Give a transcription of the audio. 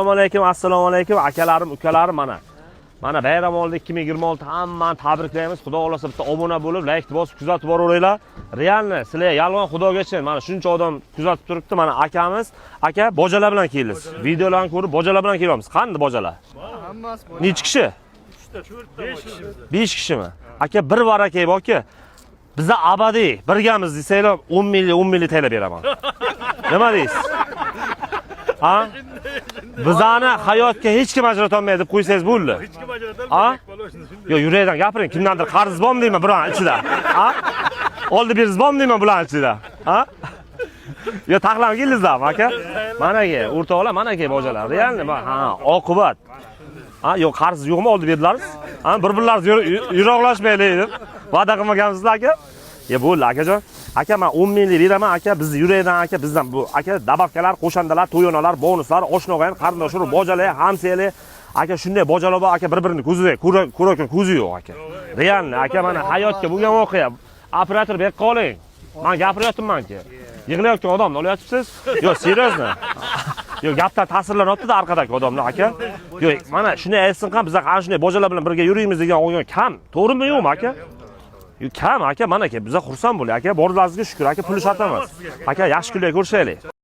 Assalomu alaykum akalarim, ukalarim mana bayram oldi 2026 hammani tabriklaymiz. Xudo xolasa bitta obuna bo'lib, like bosib kuzatib boraveringlar. Realni sizlar yolg'on xudogacha mana shuncha odam kuzatib turibdi. Mana akamiz, aka bojalar bilan keldik. Videolarni ko'rib bojalar bilan kelyapmiz. Qanday bojalar? Hammasi bor. Necha kishi? 5 kishimi? Aka bir baraka borki, biza abadiy birgamiz desanglar 10 million TL beraman. Nima deysiz? Ha? Bizani hayotga hech kim ajrata olmaydi deb qo'ysangiz bo'ldi. Hech kim ajrata olmaydi. Yo, yurakdan gapiring. Kimdandir qarz bormi deyman bularning ichida? Ha? Oldi beriz bormi deyman bularning ichida? Ha? Yo, taqlam keldingizlarmi aka? Mana ke, o'rtoqlar, mana ke bojalar. Realni, ha, oqibat. Ha, yo'q, qarz yo'qmi oldi berdilaringiz? Ha, bir-birlaringiz yiroqlashmaylik deb va'da qilmagamsizlar aka? Ya bo'ldi akajon. Aka men 10 minglik beraman aka, bizni yurakdan aka, bizdan bu aka dabavkalar, qo'shandalar, to'yonalar, bonuslar, oshno'g'ayin, qarindoshlar, bojalar, hamsiyalar, aka shunday bojalar bor aka, bir-birini ko'zida ko'zi yo'q aka. Realni aka mana hayotga bo'lgan voqea. Operator berib qoling. Men gapiryapman-ki. Yig'layotgan odamni olyapsiz? Yo, seriyozmi? Yo, gapdan ta'sirlanyapti-da orqadagi odamlar aka. Yo, mana shunday aytsin ham, biz ana shunday bojalar bilan birga yurimiz degan o'yin kam. To'g'rimi yo'qmi aka? Kam aka, mana aka, biza xursand bo'ling aka, borlaringizga shukr aka, pul shart emas. Aka, yaxshi kunlar ko'rishaylik.